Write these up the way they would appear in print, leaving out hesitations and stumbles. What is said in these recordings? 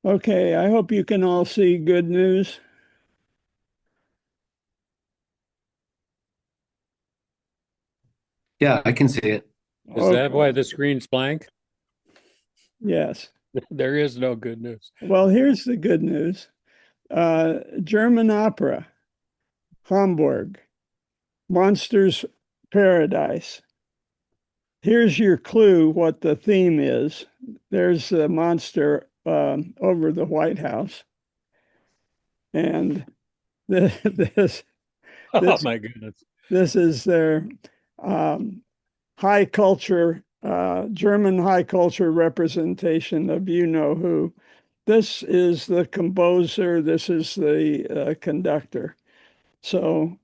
Okay, I hope you can all see good news. Yeah, I can see it. Is that Okay, why the screen's blank? yes. There is no good news. Well, here's the good news. German opera, Hamburg, Monsters Paradise. Here's your clue what the theme is. There's a monster over the White House, and this Oh this my goodness. this is their um, high culture, German high culture representation of you know who. This is the composer, this is the conductor. So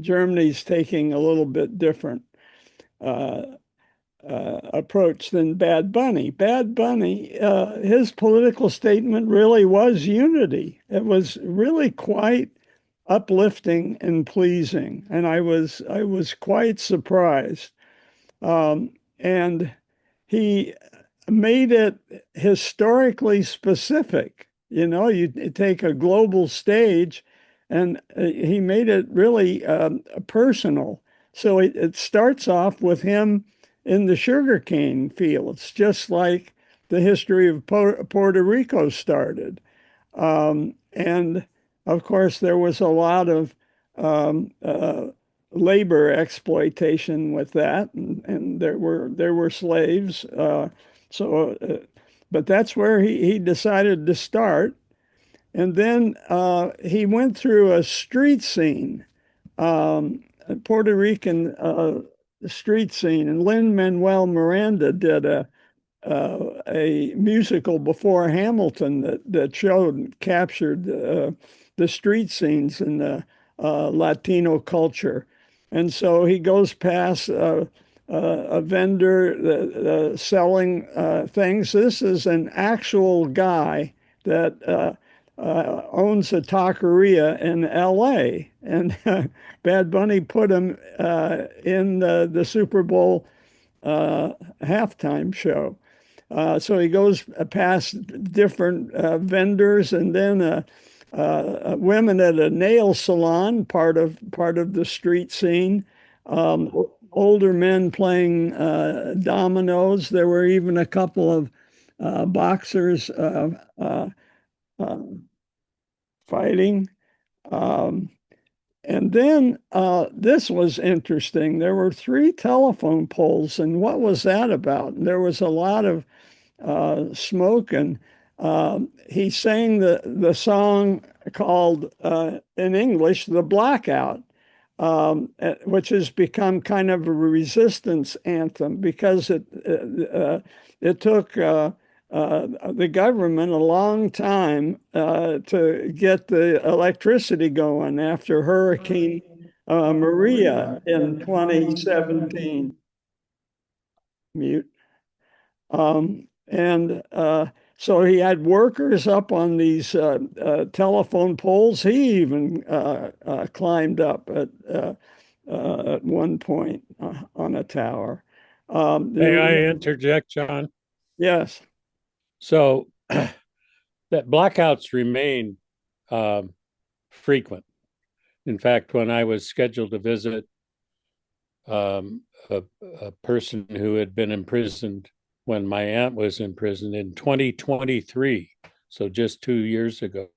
Germany's taking a little bit different uh, approach than Bad Bunny. Bad Bunny, his political statement really was unity. It was really quite uplifting and pleasing, and I was quite surprised. And he made it historically specific. You know, you take a global stage, and he made it really personal. So it starts off with him in the sugarcane fields, just like the history of Puerto Rico started. And of course, there was a lot of um, uh, labor exploitation with that, and there were slaves. So, but that's where he decided to start, and then he went through a street scene, a Puerto Rican street scene, and Lin-Manuel Miranda did a musical before Hamilton that showed and captured the street scenes in the Latino culture. And so he goes past a vendor selling things. This is an actual guy that owns a taqueria in LA. And Bad Bunny put him in the Super Bowl halftime show. So he goes past different vendors, and then women at a nail salon, part of the street scene. Older men playing dominoes. There were even a couple of boxers uh, fighting. Um, and then this was interesting. There were three telephone poles, and what was that about? And there was a lot of smoke, and he sang the song called in English "The Blackout," which has become kind of a resistance anthem because it took the government a long time to get the electricity going after Hurricane Maria in 2017. Mute. And so he had workers up on these telephone poles. He even climbed up at one point on a tower. May There, I interject, John? yes. So that blackouts remain um, frequent. In fact, when I was scheduled to visit um, a person who had been imprisoned when my aunt was in prison in 2023, so just 2 years ago,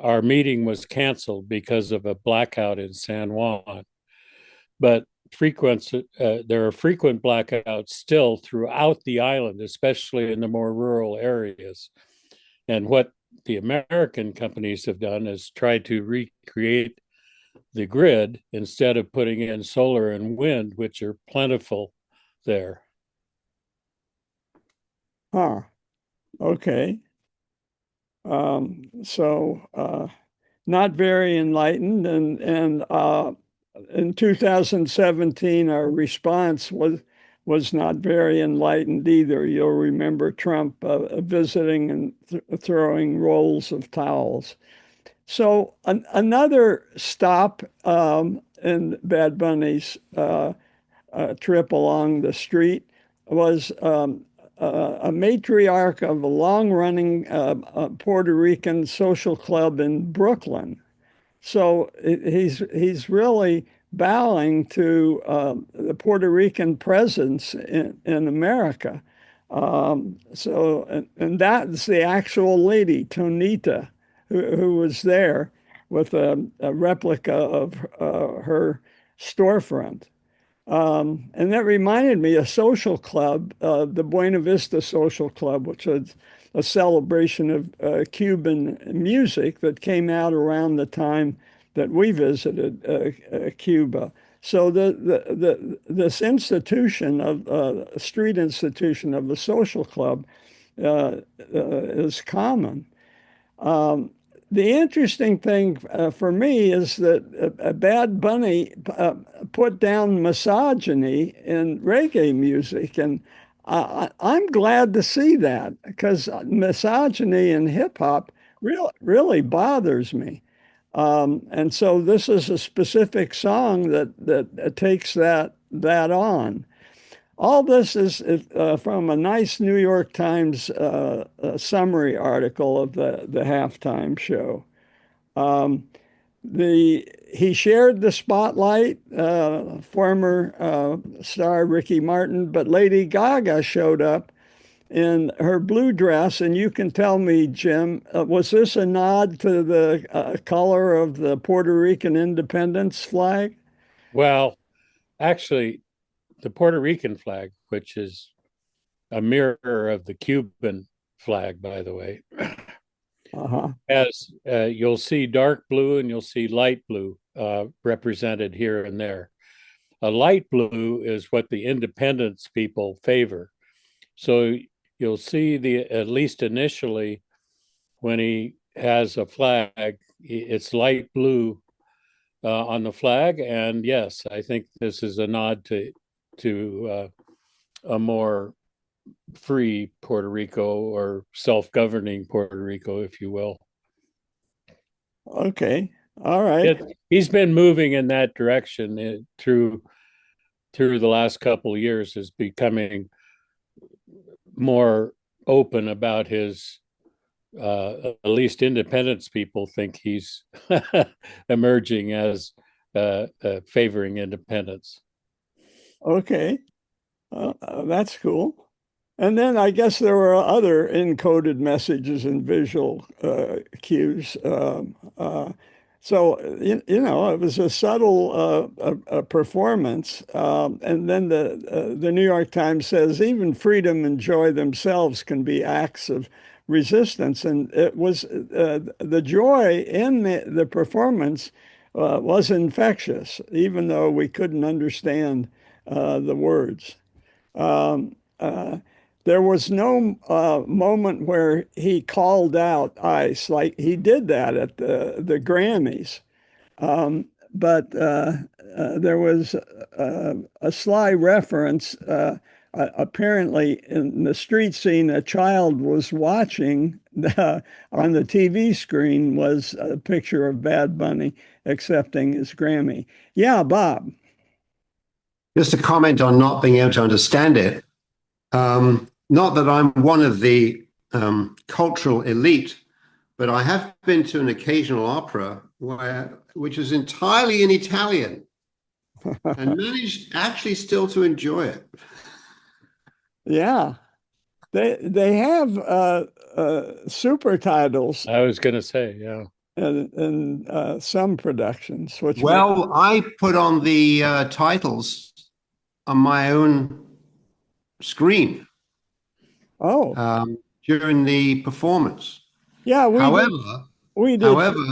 our meeting was canceled because of a blackout in San Juan. But there are frequent blackouts still throughout the island, especially in the more rural areas. And what the American companies have done is try to recreate the grid instead of putting in solar and wind, which are plentiful there. Huh. Okay. So not very enlightened, and in 2017, our response was not very enlightened either. You'll remember Trump visiting and throwing rolls of towels. So another stop in Bad Bunny's trip along the street was a matriarch of a long-running Puerto Rican social club in Brooklyn. So he's really bowing to the Puerto Rican presence in America. And that's the actual lady, Tonita, who was there with a replica of her storefront. And that reminded me a social club, the Buena Vista Social Club, which was a celebration of Cuban music that came out around the time that we visited Cuba. So this institution of street institution of the social club is common. Um, the interesting thing for me is that Bad Bunny put down misogyny in reggae music, and I'm glad to see that because misogyny in hip hop really bothers me. And so this is a specific song that takes that on. All this is from a nice New York Times summary article of the halftime show. Um, he shared the spotlight, former star Ricky Martin, but Lady Gaga showed up in her blue dress, and you can tell me, Jim, was this a nod to the color of the Puerto Rican independence flag? Well, actually, the Puerto Rican flag, which is a mirror of the Cuban flag, by the way, Uh-huh. as you'll see dark blue and you'll see light blue represented here and there. A light blue is what the independence people favor. So you'll see at least initially, when he has a flag, it's light blue on the flag. And yes, I think this is a nod to a more free Puerto Rico or self-governing Puerto Rico, if you will. Okay. All right. He's been moving in that direction through the last couple of years, is becoming more open about his at least independence people think he's emerging as favoring independence. Okay. That's cool. And then I guess there were other encoded messages and visual cues. So, it was a subtle performance. And then the New York Times says even freedom and joy themselves can be acts of resistance. And it was the joy in the performance was infectious, even though we couldn't understand the words. Um, uh, there was no moment where he called out ICE like he did that at the Grammys. But there was a sly reference. Apparently, in the street scene, a child was watching on the TV screen was a picture of Bad Bunny accepting his Grammy. Yeah, Bob. Just a comment on not being able to understand it. Not that I'm one of the cultural elite, but I have been to an occasional opera which is entirely in Italian and managed actually still to enjoy it. Yeah, they have super titles I was going to say, yeah. in some productions, which Well, I put on the titles on my own screen oh during the performance. yeah, However, we did. however,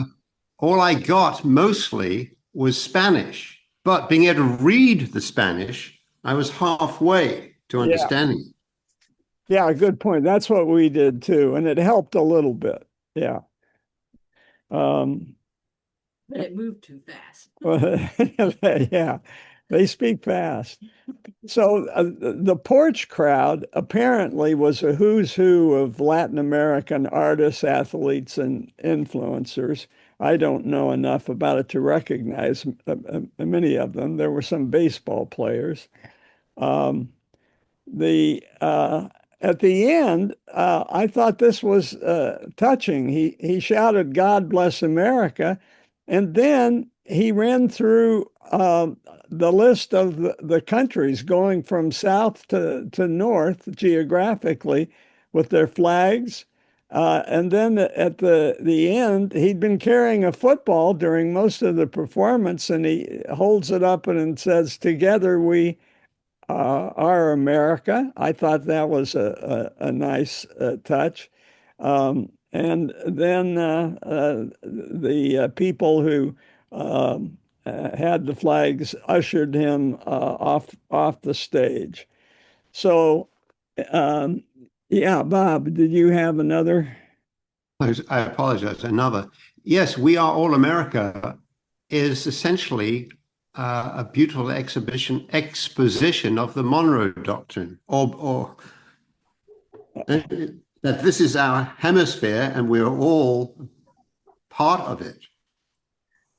all I got mostly was Spanish, but being able to read the Spanish, I was halfway to Yeah, understanding it. yeah, good point. That's what we did too, and it helped a little bit. Yeah. Um, But it moved too fast. yeah, they speak fast. So the Porch crowd apparently was a who's who of Latin American artists, athletes, and influencers. I don't know enough about it to recognize many of them. There were some baseball players. Um, the at the end, I thought this was touching. He shouted, "God bless America," and then he ran through the list of the countries going from south to north geographically with their flags. And then at the end, he'd been carrying a football during most of the performance, and he holds it up and says, "Together we are America." I thought that was a nice touch. And then the people who had the flags ushered him off the stage. So, um, yeah, Bob, did you have another? I apologize. Another. Yes, We Are All America is essentially a beautiful exposition of the Monroe Doctrine, or that this is our hemisphere and we're all part of it.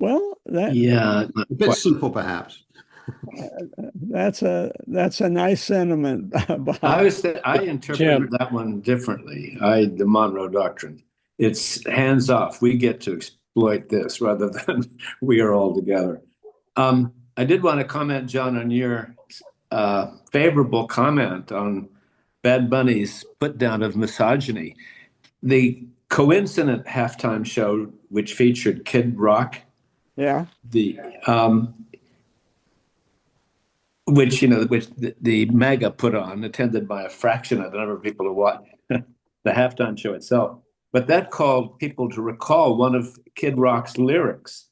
Well, Yeah, A bit simple, perhaps. that's a nice sentiment, Bob. I interpreted Jim. that one differently. The Monroe Doctrine. It's hands off. We get to exploit this rather than we are all together. I did want to comment, John, on your favorable comment on Bad Bunny's put down of misogyny. The coincident halftime show, which featured Kid Rock, Yeah. which the Mega put on, attended by a fraction of the number of people who watched the halftime show itself. But that called people to recall one of Kid Rock's lyrics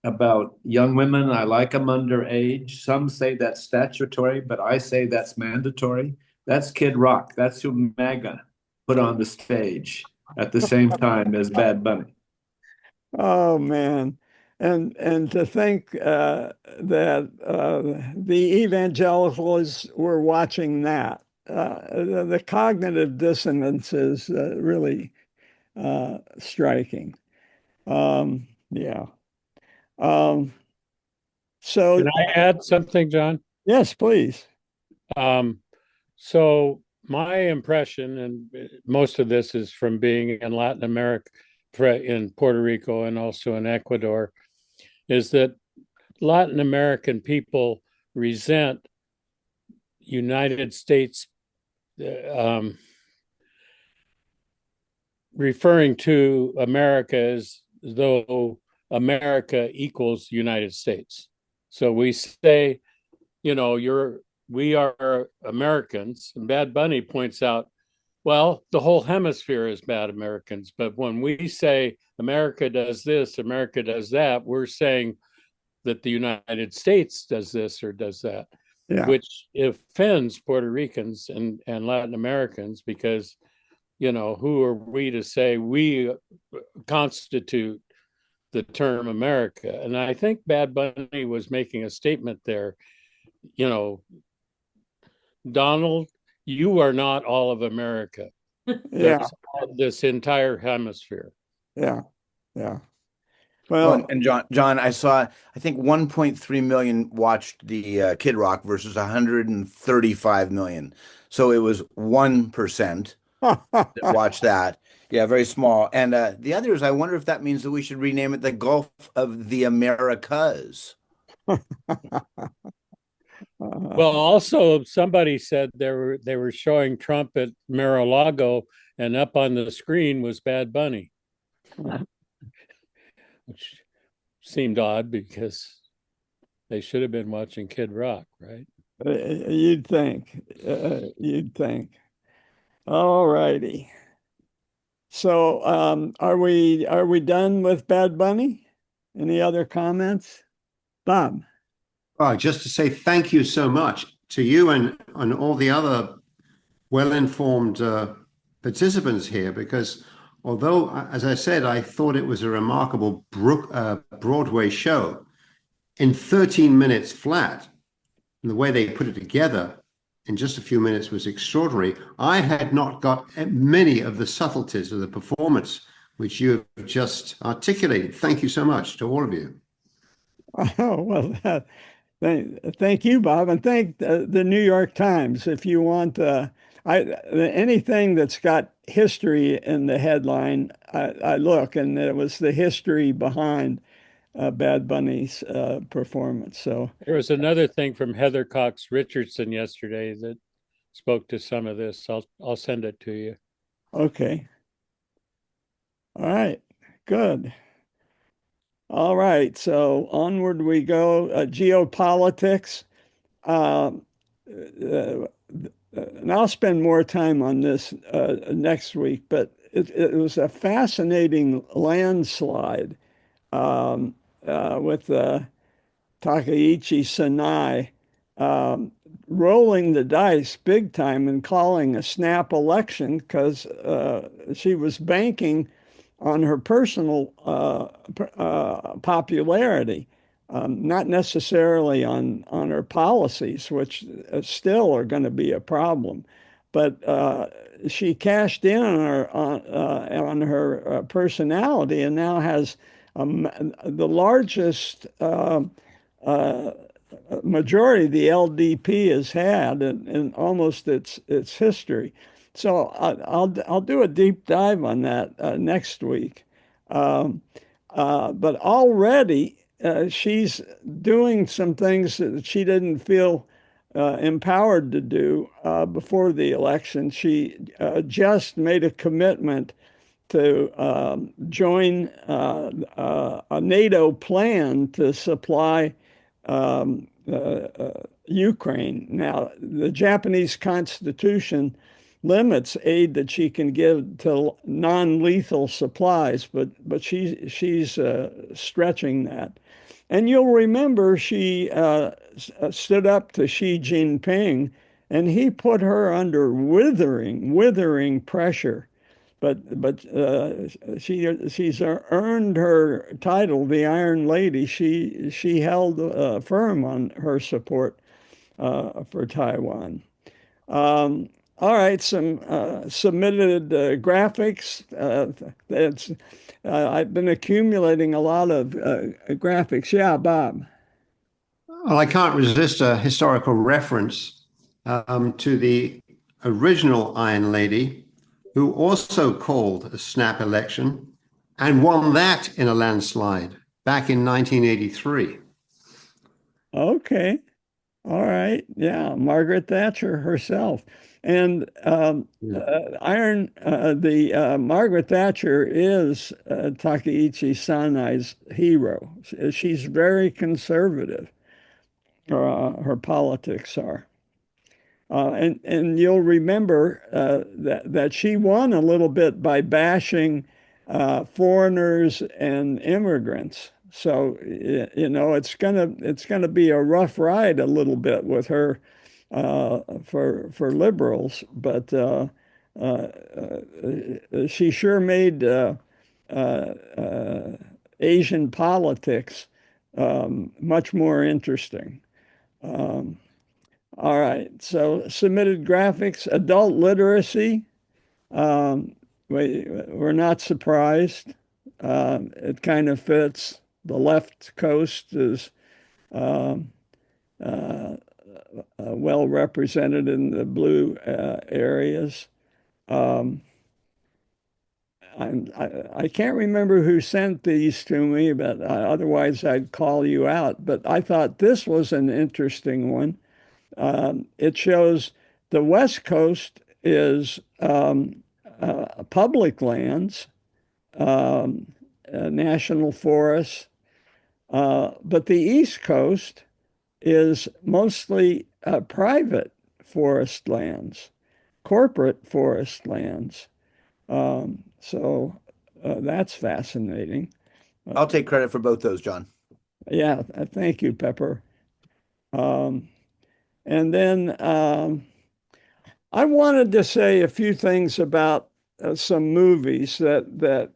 about young women. I like them underage. Some say that's statutory, but I say that's mandatory. That's Kid Rock. That's who MAGA put on the stage at the same time as Bad Bunny. Oh man. And to think that the evangelicals were watching that. The cognitive dissonance is really striking. Yeah. So Can I add something, John? yes, please. So my impression, and most of this is from being in Latin America, in Puerto Rico, and also in Ecuador, is that Latin American people resent United States referring to America as though America equals United States. So we say, we are Americans, and Bad Bunny points out, well, the whole hemisphere is bad Americans. But when we say America does this, America does that, we're saying that the United States does this or does that, which offends Puerto Ricans and Latin Americans because, who are we to say we constitute the term America? And I think Bad Bunny was making a statement there, Donald, you are not all of America. Yeah. This entire hemisphere. Yeah. Yeah. Well, and John, I think 1.3 million watched the Kid Rock versus 135 million. So it was 1% that watched that. Yeah, very small. And the others, I wonder if that means that we should rename it the Gulf of the Americas. Well, also somebody said they were showing Trump at Mar-a-Lago, and up on the screen was Bad Bunny, which seemed odd because they should have been watching Kid Rock, right? You'd think. You'd think. All righty. So, are we done with Bad Bunny? Any other comments, Bob? Oh, just to say thank you so much to you and all the other well-informed participants here, because although, as I said, I thought it was a remarkable Broadway show, in 13 minutes flat, and the way they put it together in just a few minutes was extraordinary. I had not got many of the subtleties of the performance which you have just articulated. Thank you so much to all of you. Oh, well, thank you, Bob, and thank the New York Times. If you want, I anything that's got history in the headline, I look, and it was the history behind Bad Bunny's performance. So There was another thing from Heather Cox Richardson yesterday that spoke to some of this. I'll send it to you. okay, all right, good. All right, so onward we go. Geopolitics. Uh, and I'll spend more time on this next week, but it was a fascinating landslide um, with Takaichi Sanai um, rolling the dice big time and calling a snap election because she was banking on her personal popularity, not necessarily on her policies, which still are going to be a problem. But she cashed in on her personality and now has the largest uh, majority the LDP has had in almost its history. So I'll do a deep dive on that next week. Um, but already she's doing some things that she didn't feel empowered to do before the election. She just made a commitment to join a NATO plan to supply Ukraine. Now, the Japanese Constitution limits aid that she can give to non-lethal supplies, but she's stretching that. And you'll remember she stood up to Xi Jinping, and he put her under withering pressure. But she's earned her title, the Iron Lady. She held firm on her support for Taiwan. All right, some submitted graphics. It's I've been accumulating a lot of graphics. Yeah, Bob. Well, I can't resist a historical reference to the original Iron Lady, who also called a snap election and won that in a landslide back in 1983. Okay. All right. Yeah, Margaret Thatcher herself. And Margaret Thatcher is Takaichi Sanai's hero. She's very conservative. Her politics are. And you'll remember that she won a little bit by bashing foreigners and immigrants. So it's gonna be a rough ride a little bit with her for liberals, but she sure made Asian politics much more interesting. Um, all right, so submitted graphics, adult literacy. Um, we're not surprised. It kind of fits. The left coast is um, well represented in the blue areas. Um, I can't remember who sent these to me, but otherwise I'd call you out. But I thought this was an interesting one. It shows the West Coast is public lands, national forests, but the East Coast is mostly private forest lands, corporate forest lands. So that's fascinating. I'll take credit for both those, John. Yeah, thank you, Pepper. Um, and then I wanted to say a few things about some movies that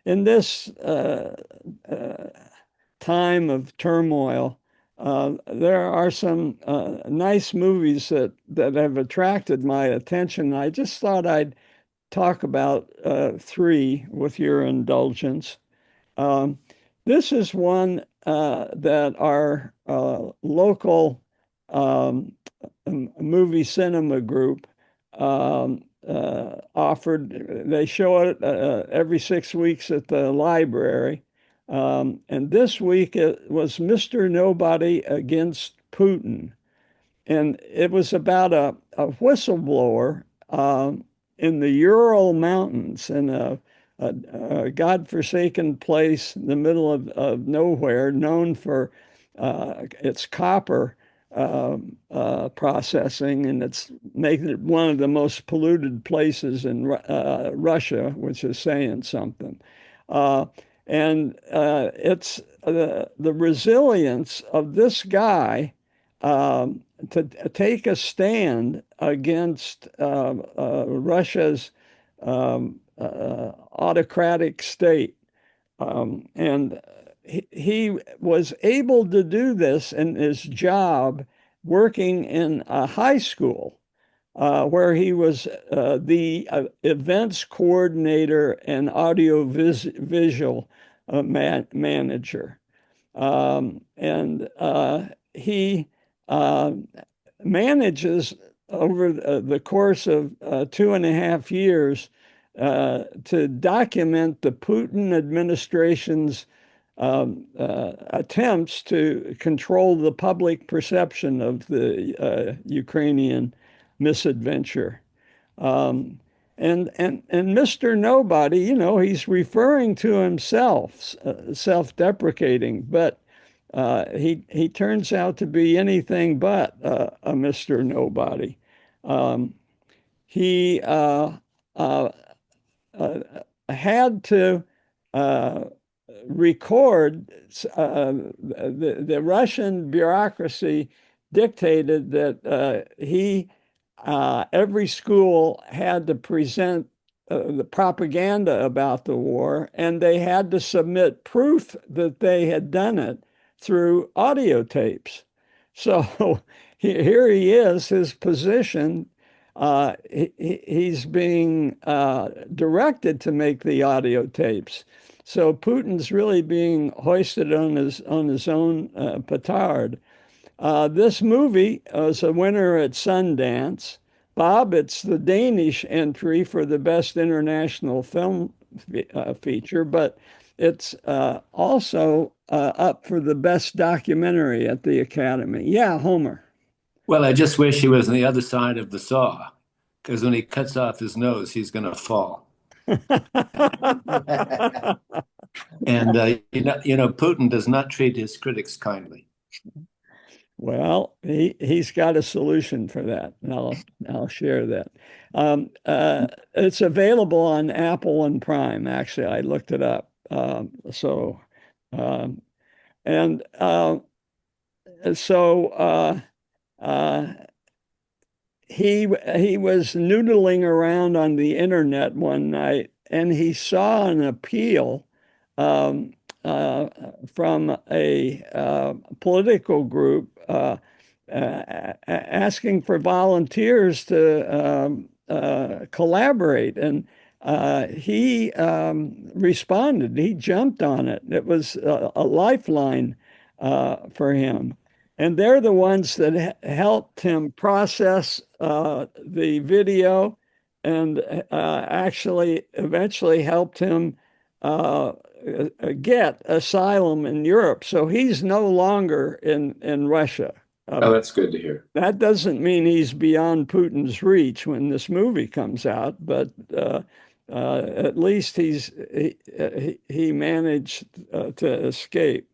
in this time of turmoil, there are some nice movies that have attracted my attention. I just thought I'd talk about three with your indulgence. Um, this is one that our local movie cinema group offered, they show it every 6 weeks at the library. And this week it was Mr. Nobody Against Putin. And it was about a whistleblower in the Ural Mountains in a godforsaken place in the middle of nowhere, known for its copper processing, and it's making it one of the most polluted places in Russia, which is saying something. And it's the resilience of this guy to take a stand against Russia's autocratic state. And he was able to do this in his job working in a high school where he was the events coordinator and audio visual manager. And he manages over the course of 2.5 years to document the Putin administration's attempts to control the public perception of the Ukrainian misadventure. And Mr. Nobody, he's referring to himself, self-deprecating, but he turns out to be anything but a Mr. Nobody. He had to record, the Russian bureaucracy dictated that every school had to present the propaganda about the war, and they had to submit proof that they had done it through audio tapes. So here he is, his position. He's being directed to make the audio tapes. So Putin's really being hoisted on his own petard. This movie was a winner at Sundance. Bob, it's the Danish entry for the best international film feature, but it's also up for the best documentary at the Academy. Yeah, Homer. Well, I just wish he was on the other side of the saw, because when he cuts off his nose, he's going to fall. And Putin does not treat his critics kindly. Well, he's got a solution for that, and I'll share that. It's available on Apple and Prime. Actually, I looked it up. He was noodling around on the internet one night, and he saw an appeal from a political group asking for volunteers to collaborate. And he responded. He jumped on it. It was a lifeline for him. And they're the ones that helped him process the video and actually eventually helped him get asylum in Europe. So he's no longer in Russia. Oh, that's good to hear. That doesn't mean he's beyond Putin's reach when this movie comes out, but at least he managed to escape.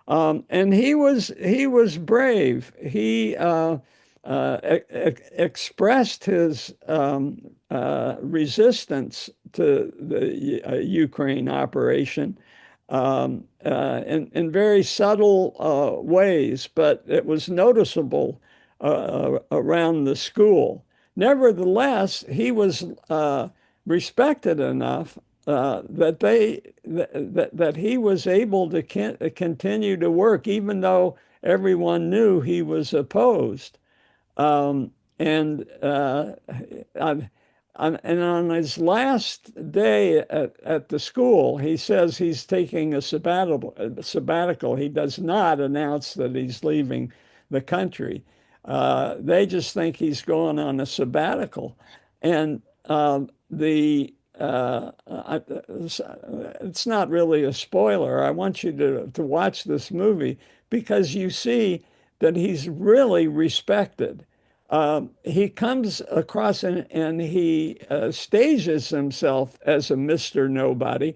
And he was brave. He expressed his resistance to the Ukraine operation in very subtle ways, but it was noticeable around the school. Nevertheless, he was respected enough that he was able to continue to work, even though everyone knew he was opposed. And on his last day at the school, he says he's taking a sabbatical. He does not announce that he's leaving the country. They just think he's going on a sabbatical. And it's not really a spoiler. I want you to watch this movie because you see that he's really respected. He comes across and he stages himself as a Mr. Nobody,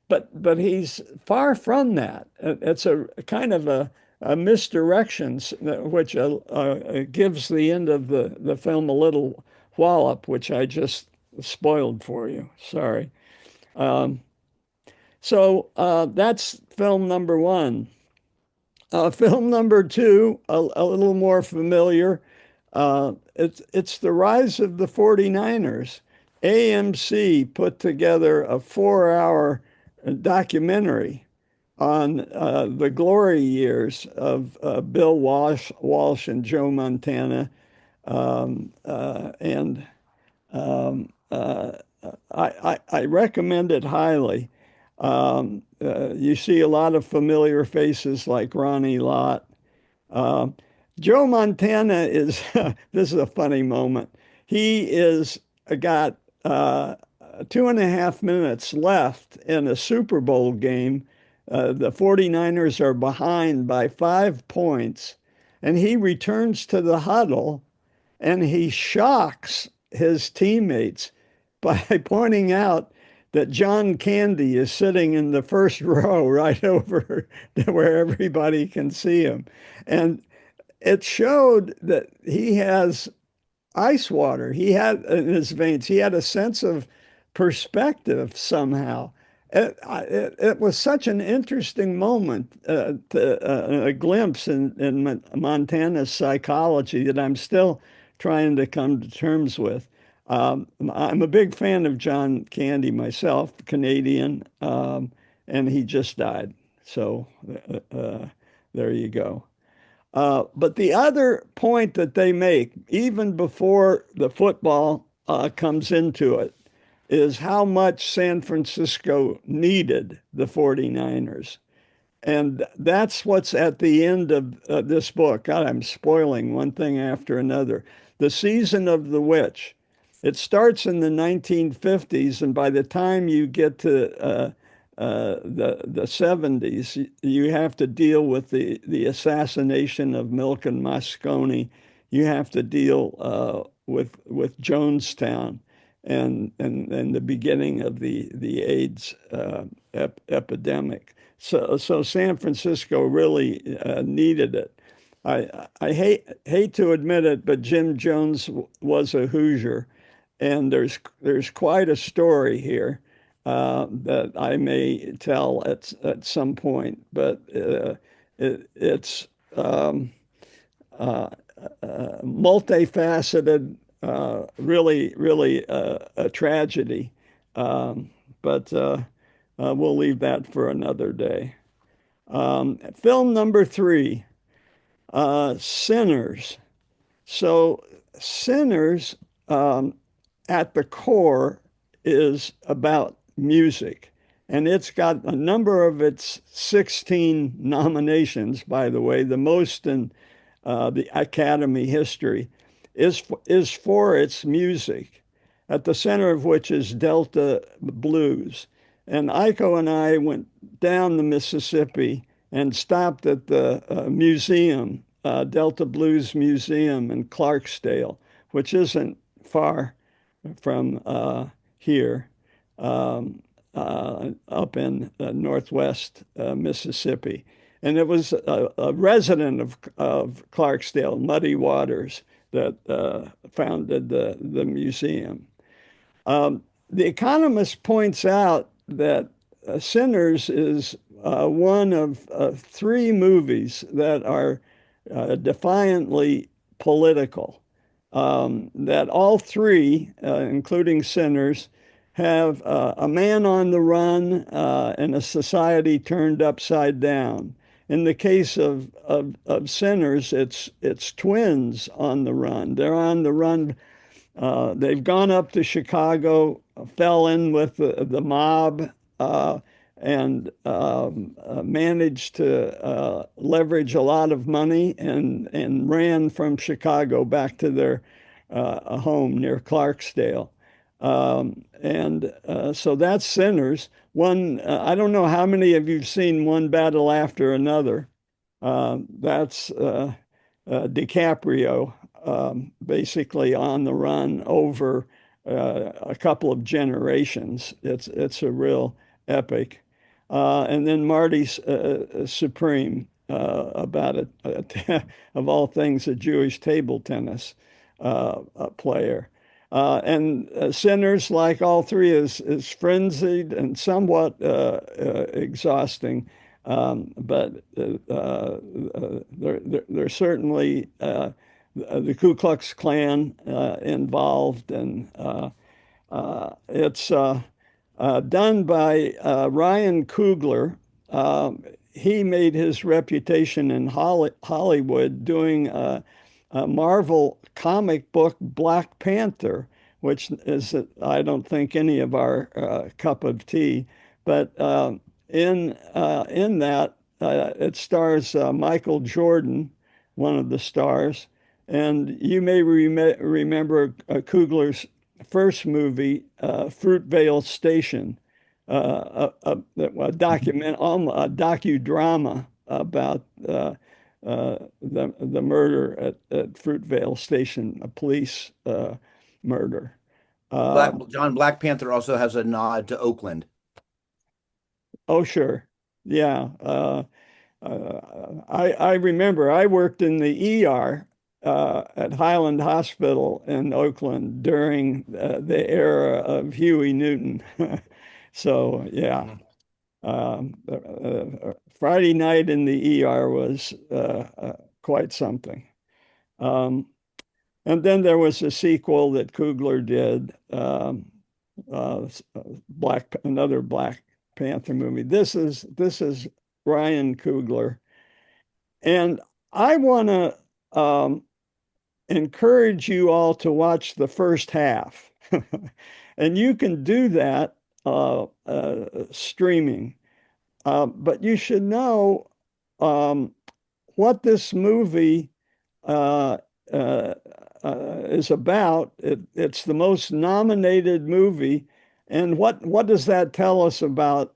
but he's far from that. It's a kind of a misdirection, which gives the end of the film a little wallop, which I just spoiled for you. Sorry. Um, so that's film number one. Film number two, a little more familiar. It's The Rise of the 49ers. AMC put together a 4-hour documentary on the glory years of Bill Walsh and Joe Montana. And I recommend it highly. You see a lot of familiar faces like Ronnie Lott. Uh, Joe Montana is, this is a funny moment. He is got 2.5 minutes left in a Super Bowl game. The 49ers are behind by 5 points, and he returns to the huddle and he shocks his teammates by pointing out that John Candy is sitting in the first row right over where everybody can see him. And it showed that he has ice water. He had in his veins, he had a sense of perspective somehow. It was such an interesting moment, a glimpse in Montana's psychology that I'm still trying to come to terms with. I'm a big fan of John Candy myself, Canadian, and he just died. So there you go. But the other point that they make, even before the football comes into it, is how much San Francisco needed the 49ers. And that's what's at the end of this book. God, I'm spoiling one thing after another. The Season of the Witch. It starts in the 1950s, and by the time you get to the 70s, you have to deal with the assassination of Milton Moscone. You have to deal with Jonestown and the beginning of the AIDS epidemic. So San Francisco really needed it. I hate to admit it, but Jim Jones was a Hoosier, and there's quite a story here that I may tell at some point. But it's multifaceted, really a tragedy. But we'll leave that for another day. Film number three, Sinners. So Sinners, at the core, is about music. And it's got a number of its 16 nominations, by the way, the most in the Academy history, is for its music, at the center of which is Delta blues. And Iko and I went down the Mississippi and stopped at the museum, Delta Blues Museum in Clarksdale, which isn't far from here, up in northwest Mississippi. And it was a resident of Clarksdale, Muddy Waters, that founded the museum. The Economist points out that Sinners is one of three movies that are defiantly political. That all three, including Sinners, have a man on the run and a society turned upside down. In the case of Sinners, it's twins on the run. They're on the run. They've gone up to Chicago, fell in with the mob, and managed to leverage a lot of money and ran from Chicago back to their home near Clarksdale. So that's Sinners. I don't know how many of you've seen One Battle After Another. That's DiCaprio, basically on the run over a couple of generations. It's a real epic. And then Marty's Supreme, about of all things, a Jewish table tennis player. And Sinners, like all three, is frenzied and somewhat exhausting. But there's certainly the Ku Klux Klan involved, and it's done by Ryan Coogler. He made his reputation in Hollywood doing a Marvel comic book Black Panther, which is, I don't think, any of our cup of tea. But in that, it stars Michael Jordan, one of the stars. And you may remember Coogler's first movie, Fruitvale Station, a docudrama about the murder at Fruitvale Station, a police murder. Black Panther also has a nod to Oakland. Oh, sure. Yeah. I remember I worked in the ER at Highland Hospital in Oakland during the era of Huey Newton. So, yeah. Friday night in the ER was quite something. And then there was a sequel that Coogler did, another Black Panther movie. This is Ryan Coogler, and I want to encourage you all to watch the first half, and you can do that streaming. But you should know what this movie uh, uh, is about. It's the most nominated movie. And what does that tell us about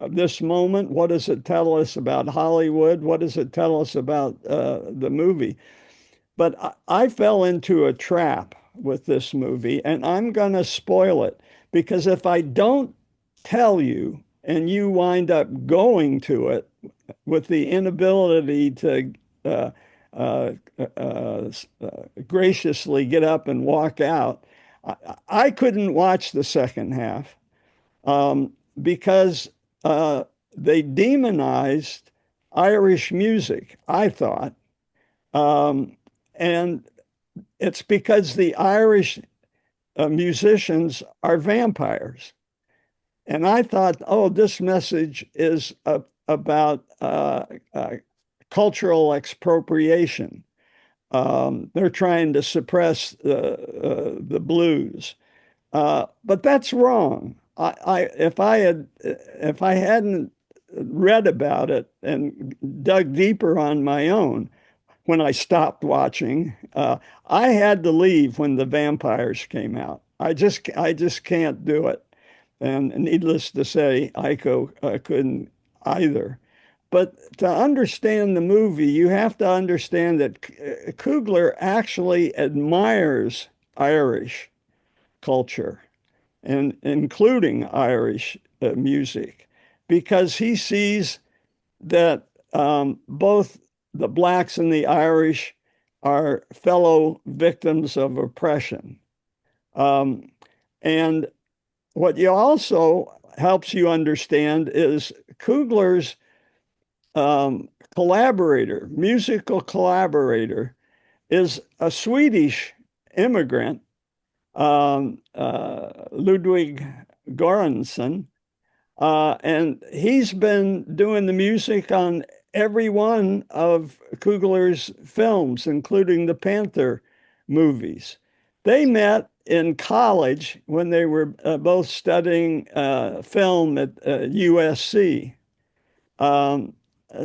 this moment? What does it tell us about Hollywood? What does it tell us about the movie? But I fell into a trap with this movie, and I'm going to spoil it because if I don't tell you and you wind up going to it with the inability to uh, uh, uh, graciously get up and walk out, I couldn't watch the second half because they demonized Irish music, I thought. Um, and it's because the Irish musicians are vampires. And I thought, oh, this message is about cultural expropriation. They're trying to suppress the blues. But that's wrong. If I hadn't read about it and dug deeper on my own, when I stopped watching, I had to leave when the vampires came out. I just can't do it. And needless to say, Aiko couldn't either. But to understand the movie, you have to understand that Coogler actually admires Irish culture, and including Irish music, because he sees that both the blacks and the Irish are fellow victims of oppression. Um, and what you also helps you understand is Coogler's musical collaborator, is a Swedish immigrant, Ludwig Göransson, and he's been doing the music on every one of Coogler's films, including the Panther movies. They met in college when they were both studying film at USC. Um,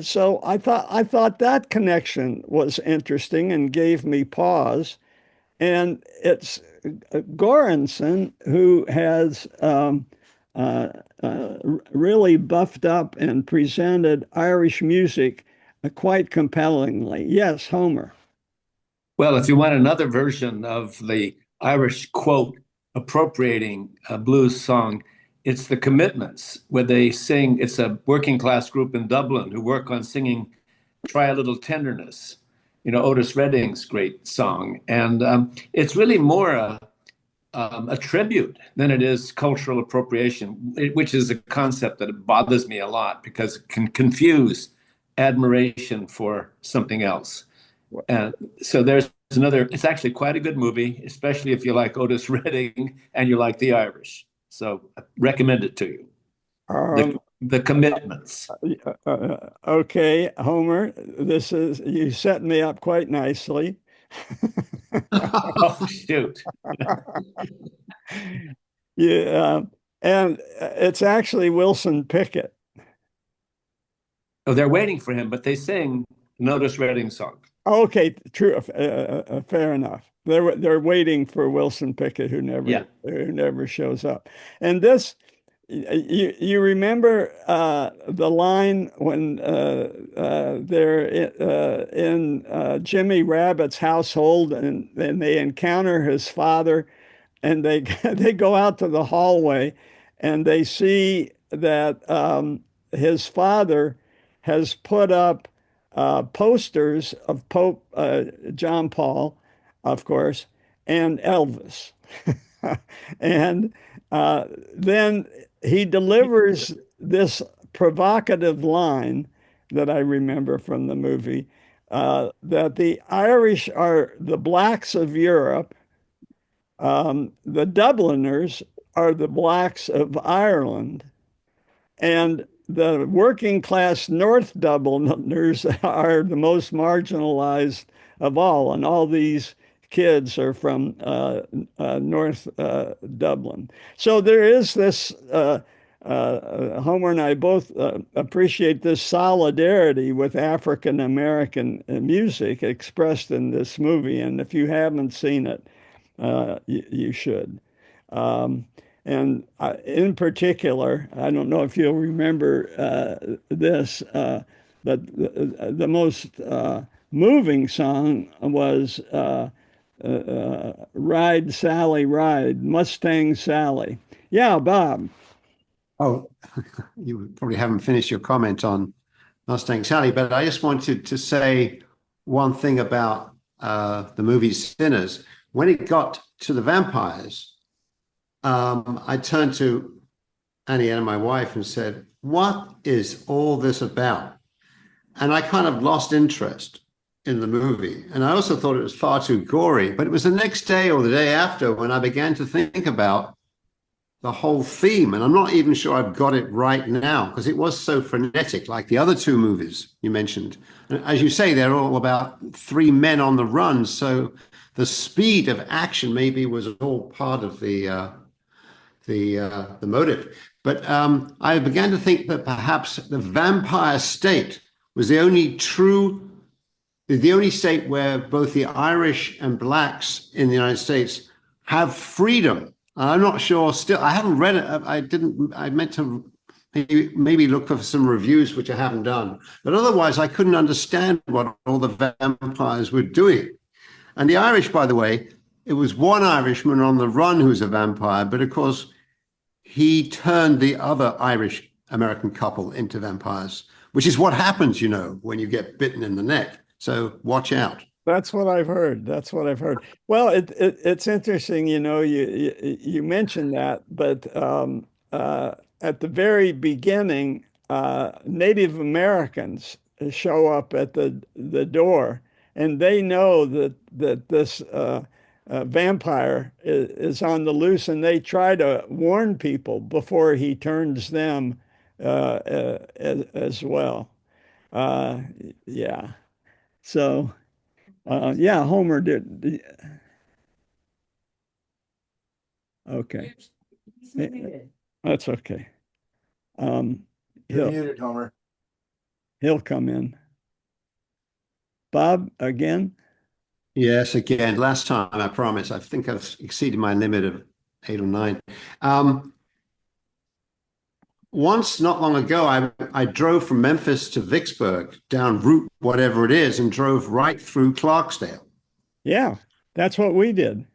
so I thought that connection was interesting and gave me pause. And it's Goranson, who has really buffed up and presented Irish music quite compellingly. Yes, Homer. Well, if you want another version of the Irish quote appropriating a blues song, it's the Commitments, where they sing. It's a working class group in Dublin who work on singing Try a Little Tenderness, Otis Redding's great song. And it's really more a tribute than it is cultural appropriation, which is a concept that bothers me a lot because it can confuse admiration for something else. And so there's another, it's actually quite a good movie, especially if you like Otis Redding and you like the Irish. So I recommend it to you. The Commitments. Okay, Homer, you set me up quite nicely. Oh, shoot. Yeah, and it's actually Wilson Pickett. Oh, they're waiting for him, but they sing an Otis Redding song. Okay, true. Fair enough. They're waiting for Wilson Pickett, who never shows up. And this, you remember the line when they're in Jimmy Rabbit's household and they encounter his father, and they they go out to the hallway, and they see that his father has put up posters of Pope John Paul, of course, and Elvis. And then he delivers this provocative line that I remember from the movie that the Irish are the blacks of Europe. The Dubliners are the blacks of Ireland, and the working class North Dubliners are the most marginalized of all. And all these kids are from North Dublin. So there is this, Homer and I both appreciate this solidarity with African American music expressed in this movie. And if you haven't seen it, you should. And in particular, I don't know if you'll remember this, but the most moving song was Ride, Sally, Ride, Mustang Sally. Yeah, Bob. Oh, you probably haven't finished your comment on Mustang Sally, but I just wanted to say one thing about the movie Sinners. When it got to the vampires, I turned to Annie and my wife and said, "What is all this about?" And I kind of lost interest in the movie. And I also thought it was far too gory. But it was the next day or the day after when I began to think about the whole theme. And I'm not even sure I've got it right now because it was so frenetic, like the other two movies you mentioned. And as you say, they're all about three men on the run. So the speed of action maybe was all part of the motive. But I began to think that perhaps the vampire state was the only state where both the Irish and blacks in the United States have freedom. I'm not sure still. I haven't read it. I meant to maybe look for some reviews, which I haven't done. But otherwise, I couldn't understand what all the vampires were doing. And the Irish, by the way, it was one Irishman on the run who's a vampire, but of course, he turned the other Irish American couple into vampires, which is what happens, when you get bitten in the neck. So watch out. That's what I've heard. That's what I've heard. Well, it's interesting, you mentioned that, but at the very beginning, Native Americans show up at the door, and they know that this vampire is on the loose, and they try to warn people before he turns them as well. Yeah. So. Yeah, Homer did. Okay, that's okay. You're He'll muted, Homer. he'll come in. Bob again. Yes, again, last time I promise. I think I've exceeded my limit of 8 or 9. Um, Once, not long ago, I drove from Memphis to Vicksburg down route whatever it is and drove right through Clarksdale. Yeah, that's what we did.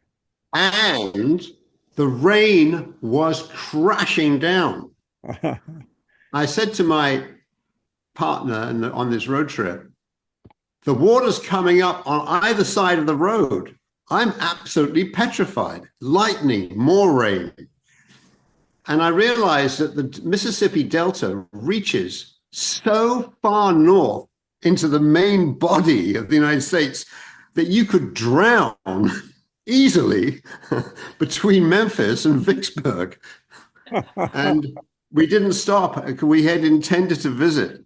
And the rain was crashing down. I said to my partner on this road trip, the water's coming up on either side of the road. I'm absolutely petrified. Lightning, more rain. And I realized that the Mississippi Delta reaches so far north into the main body of the United States that you could drown easily between Memphis and Vicksburg. And we didn't stop. We had intended to visit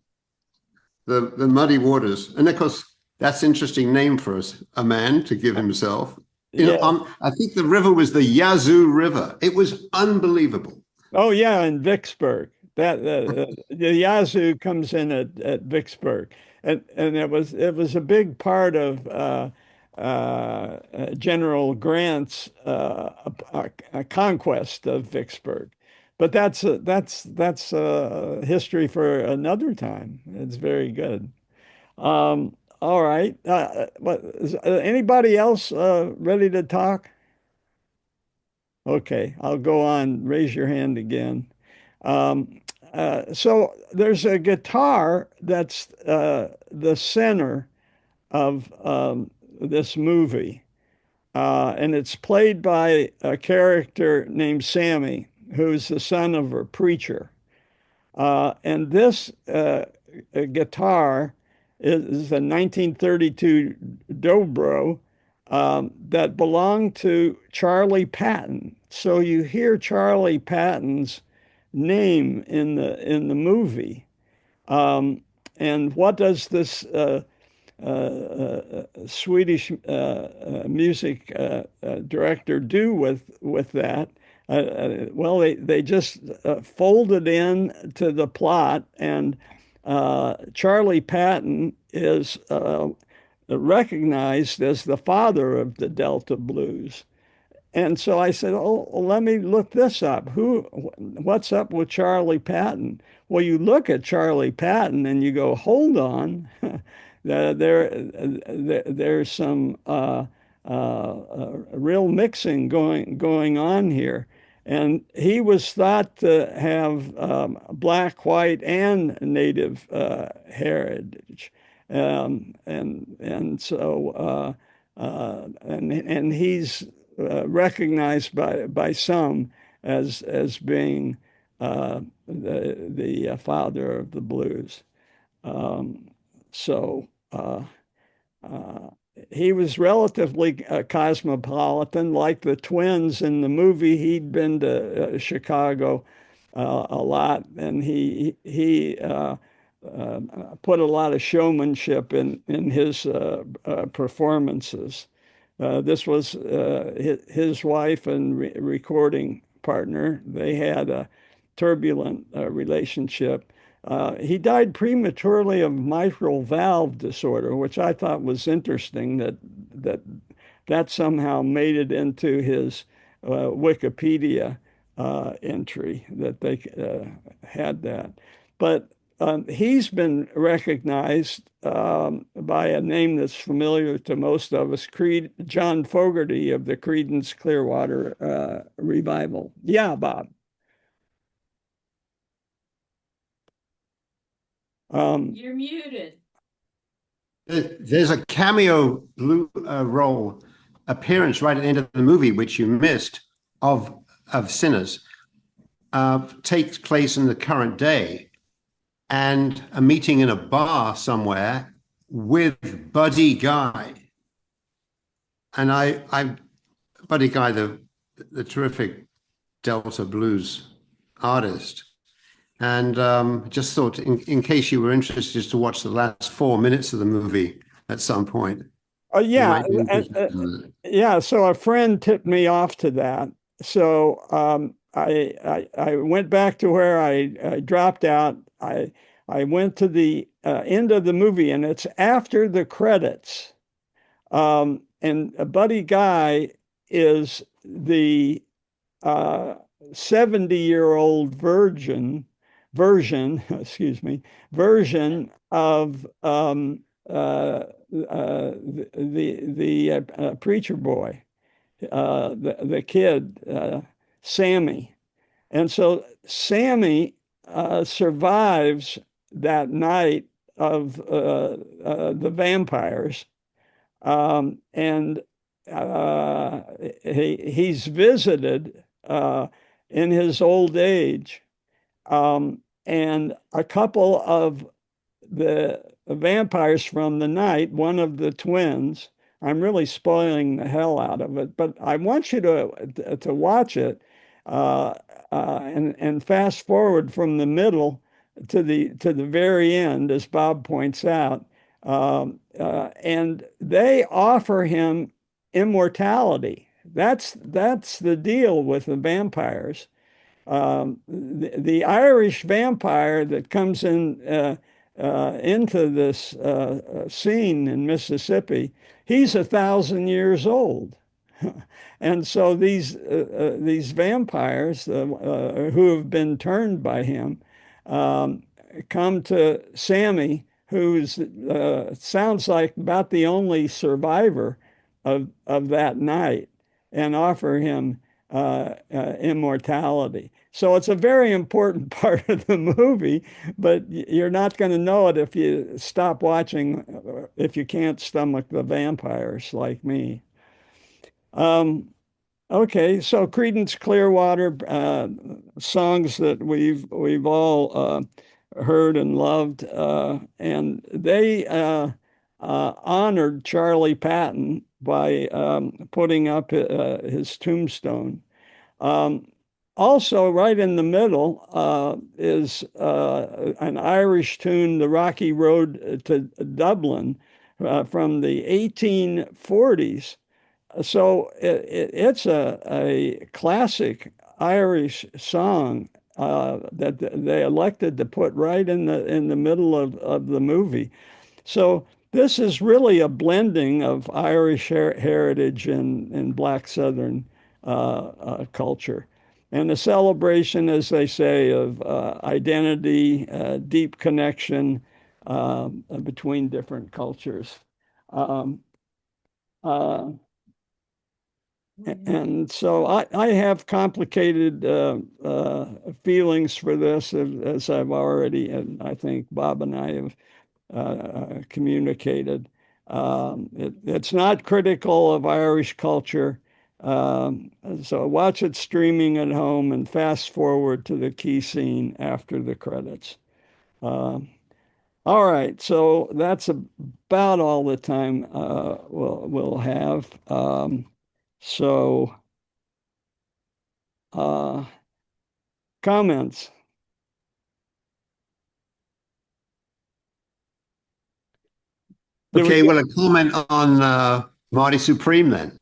the muddy waters. And of course, that's an interesting name for us, a man to give himself. Yeah. I think the river was the Yazoo River. It was unbelievable. Oh yeah, in Vicksburg. That the Yazoo comes in at Vicksburg, and it was a big part of General Grant's conquest of Vicksburg. But that's history for another time. It's very good. All right. What is anybody else ready to talk? Okay, I'll go on. Raise your hand again. Um, so there's a guitar that's the center of this movie, and it's played by a character named Sammy, who's the son of a preacher. And this guitar is a 1932 Dobro that belonged to Charlie Patton. So you hear Charlie Patton's name in the movie. And what does this Swedish music director do with that? Well, they just folded in to the plot, and Charlie Patton is recognized as the father of the Delta blues. And so I said, "Oh, well, let me look this up. What's up with Charlie Patton?" Well, you look at Charlie Patton and you go, "Hold on, there's some real mixing going on here." And he was thought to have black, white, and native heritage, and so and he's recognized by some as being the father of the blues. So uh, he was relatively cosmopolitan, like the twins in the movie. He'd been to Chicago a lot, and he put a lot of showmanship in his performances. This was his wife and recording partner. They had a turbulent relationship. He died prematurely of mitral valve disorder, which I thought was interesting that that somehow made it into his Wikipedia entry that they had that. But he's been recognized by a name that's familiar to most of us, John Fogerty of the Creedence Clearwater Revival. Yeah, Bob. You're muted. There's a cameo role appearance right at the end of the movie, which you missed, of Sinners, takes place in the current day, and a meeting in a bar somewhere with Buddy Guy. And I Buddy Guy, the terrific Delta blues artist. And just thought, in case you were interested, just to watch the last 4 minutes of the movie at some point. Yeah, yeah. So a friend tipped me off to that. So I went back to where I dropped out. I went to the end of the movie, and it's after the credits. Buddy Guy is the 70-year-old version, excuse me, version of the preacher boy, the kid, Sammy. And so Sammy survives that night of the vampires, and he's visited in his old age, and a couple of the vampires from the night, one of the twins. I'm really spoiling the hell out of it, but I want you to watch it, and fast forward from the middle to the very end, as Bob points out, and they offer him immortality. That's the deal with the vampires. The Irish vampire that comes into this scene in Mississippi, he's 1,000 years old. And so these vampires who have been turned by him come to Sammy, who's sounds like about the only survivor of that night, and offer him immortality. So it's a very important part of the movie, but you're not going to know it if you stop watching, if you can't stomach the vampires like me. Okay, so Creedence Clearwater, songs that we've all heard and loved, and they honored Charlie Patton by putting up his tombstone. Also, right in the middle is an Irish tune, The Rocky Road to Dublin, from the 1840s. So it's a classic Irish song that they elected to put right in the middle of the movie. So this is really a blending of Irish heritage and Black Southern culture, and a celebration, as they say, of identity, deep connection between different cultures. Um, uh, and so I have complicated feelings for this, as I've already, and I think Bob and I have communicated. It's not critical of Irish culture. So watch it streaming at home and fast forward to the key scene after the credits. All right, so that's about all the time we'll have. So, comments? Okay, well, a comment on Marty Supreme then.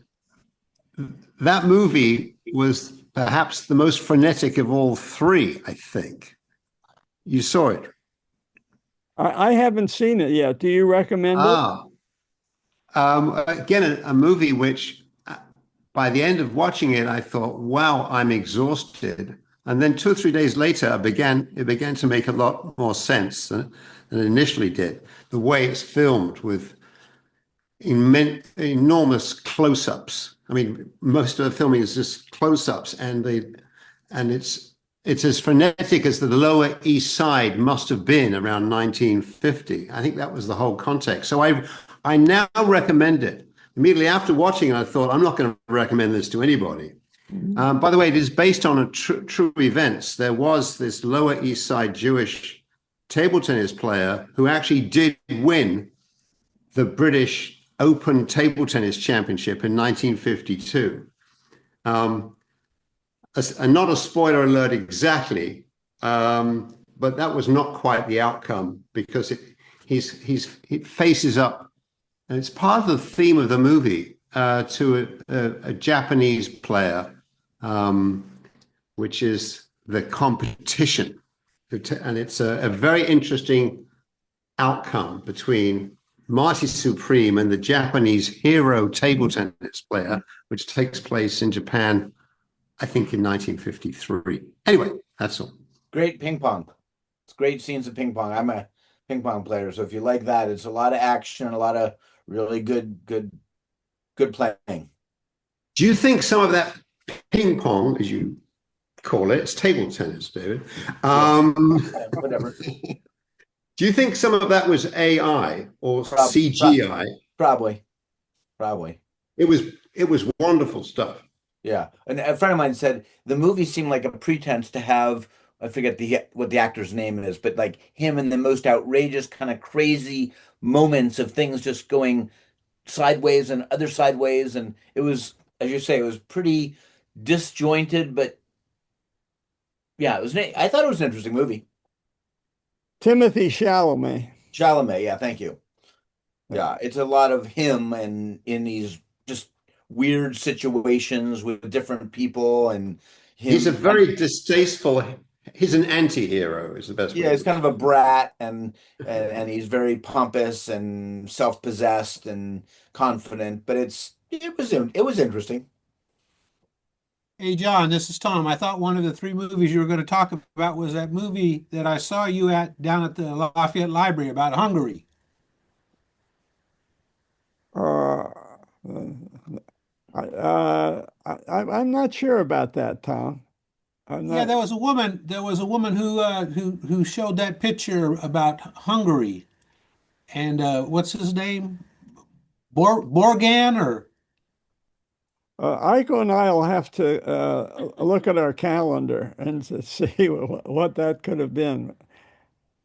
That movie was perhaps the most frenetic of all three, I think. You saw it. I haven't seen it yet. Do you recommend it? Again, a movie which, by the end of watching it, I thought, wow, I'm exhausted. And then 2 or 3 days later, it began to make a lot more sense than it initially did. The way it's filmed with enormous close-ups. I mean, most of the filming is just close-ups, and it's as frenetic as the Lower East Side must have been around 1950. I think that was the whole context. So I now recommend it. Immediately after watching it, I thought, I'm not going to recommend this to anybody. By the way, it is based on a true events. There was this Lower East Side Jewish table tennis player who actually did win the British Open Table Tennis Championship in 1952. And not a spoiler alert exactly, but that was not quite the outcome, because he faces up, and it's part of the theme of the movie, to a Japanese player, which is the competition. And it's a very interesting outcome between Marty Supreme and the Japanese hero table tennis player, which takes place in Japan, I think in 1953. Anyway, that's all. Great ping pong. It's great scenes of ping pong. I'm a ping pong player, so if you like that, it's a lot of action, a lot of really good playing. Do you think some of that ping pong, as you call it, it's table tennis, David? Whatever. Do you think some of that was AI or CGI? Probably. It was wonderful stuff. Yeah. And a friend of mine said the movie seemed like a pretense to have, I forget what the actor's name is, but like him in the most outrageous kind of crazy moments of things just going sideways and other sideways. And it was, as you say, it was pretty disjointed, but yeah, I thought it was an interesting movie. Timothy Chalamet. Chalamet, yeah, thank you. Yeah, it's a lot of him and in these just weird situations with different people and him. He's a very distasteful. He's an anti-hero, is the best way. Yeah, he's kind of a brat and he's very pompous and self-possessed and confident, but it was interesting. Hey, John, this is Tom. I thought one of the three movies you were going to talk about was that movie that I saw you down at the Lafayette Library about Hungary. Uh, I'm not sure about that, Tom. Yeah, there was a woman. There was a woman who showed that picture about Hungary, and what's his name? Borgan or Iko and I will have to look at our calendar and to see what that could have been.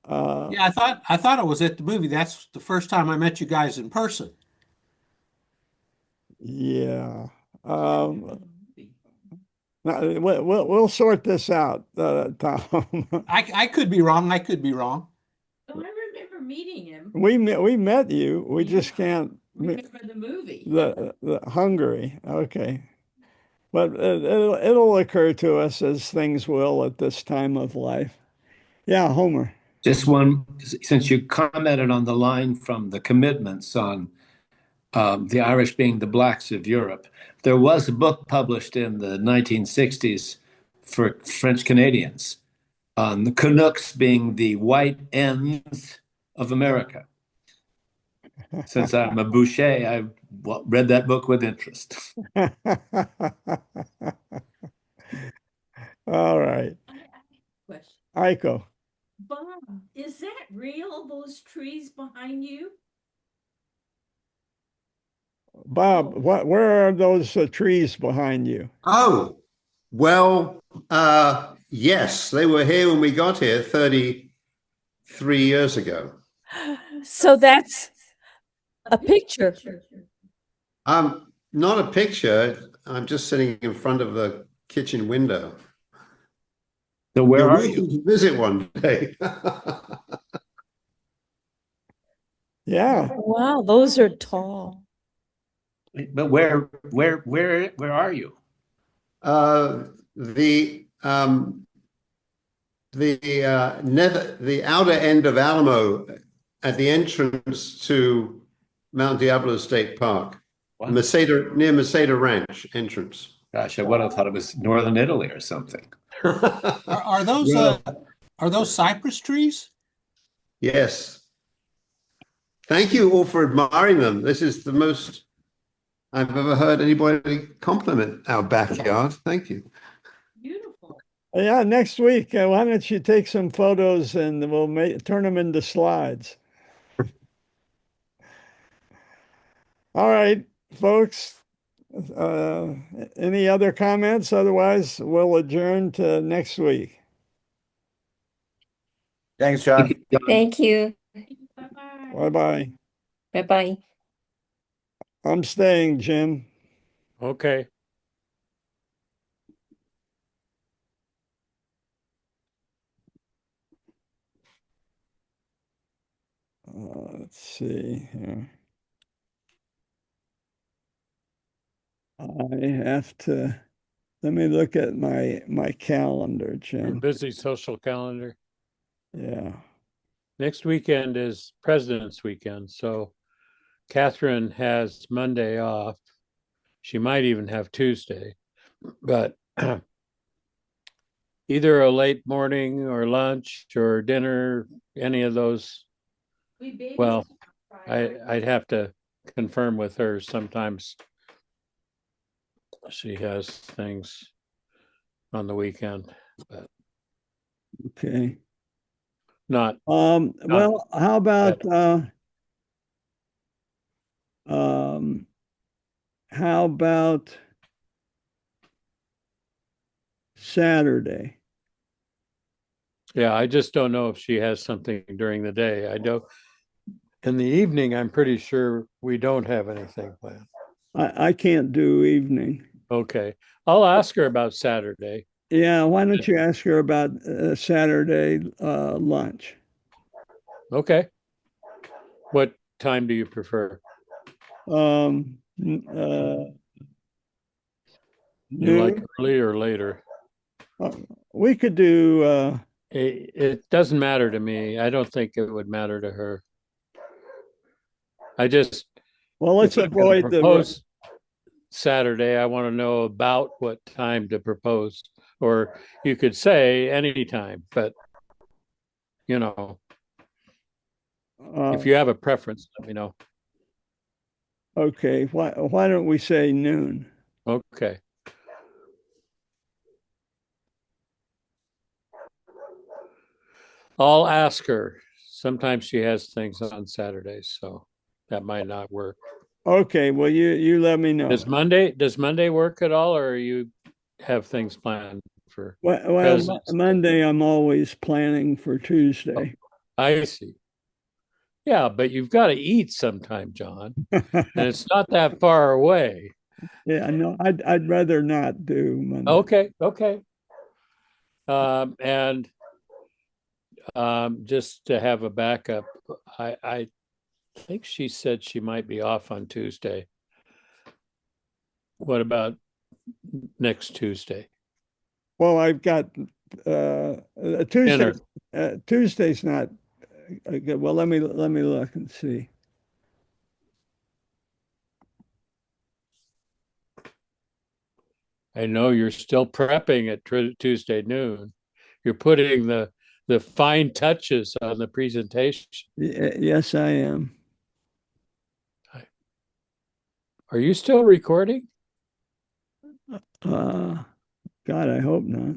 yeah, I thought it was at the movie. That's the first time I met you guys in person. Yeah. We'll sort this out, Tom. I could be wrong. I could be wrong. Oh, I remember meeting him. We met you. We just can't Remember the movie. the Hungary. Okay. But it'll occur to us as things will at this time of life. Yeah, Homer. Just one, since you commented on the line from the Commitments on the Irish being the blacks of Europe, there was a book published in the 1960s for French Canadians on the Canucks being the white ends of America. Since I'm a Boucher, I read that book with interest. All right. Question. Iko. Bob, is that real, those trees behind you? Bob, where are those trees behind you? Oh, well, yes, they were here when we got here 33 years ago. So that's a picture. Not a picture. I'm just sitting in front of the kitchen window. So where You're are welcome you? to visit one day. Yeah. Wow, those are tall. But where are you? The outer end of Alamo at the entrance to Mount Diablo State Park, Wow. near Meseta Ranch entrance. Gosh, I would have thought it was northern Italy or something. Are those cypress trees? Yes. Thank you all for admiring them. This is the most I've ever heard anybody compliment our backyard. Thank you. Beautiful. Yeah, next week, why don't you take some photos and we'll turn them into slides. All right, folks. Any other comments? Otherwise, we'll adjourn to next week. Thanks, John. Thank you. Bye-bye. Bye-bye. Bye-bye. I'm staying, Jim. Okay. Let's see here. I have to, let me look at my calendar, Your Jim. busy social calendar. Yeah. Next weekend is President's Weekend, so Catherine has Monday off. She might even have Tuesday, but either a late morning or lunch or dinner, any of those. Well, I'd have to confirm with her. Sometimes she has things on the weekend, but Okay. not. Well, how about how about Saturday? Yeah, I just don't know if she has something during the day. I don't. In the evening, I'm pretty sure we don't have anything planned. I can't do evening. Okay, I'll ask her about Saturday. Yeah, why don't you ask her about Saturday lunch? Okay. What time do you prefer? Noon. You like early or later? We could do. It doesn't matter to me. I don't think it would matter to her. I just, Well, let's if I'm gonna avoid the. propose Saturday, I want to know about what time to propose. Or you could say anytime, but you know, if you have a preference, let me know. Okay, why don't we say noon? Okay. I'll ask her. Sometimes she has things on Saturdays, so that might not work. Okay, well you let me know. Does Monday work at all, or you have things planned for Well, Monday I'm always planning for Tuesday. I see. Yeah, but you've got to eat sometime, John, and it's not that far away. Yeah, no, I'd rather not do Monday. Okay. And just to have a backup, I think she said she might be off on Tuesday. What about next Tuesday? Well, I've got Tuesday. Dinner. Tuesday's not good. Well, let me look and see. I know you're still prepping at Tuesday noon. You're putting the fine touches on the presentation. Yes, I am. Are you still recording? God, I hope not.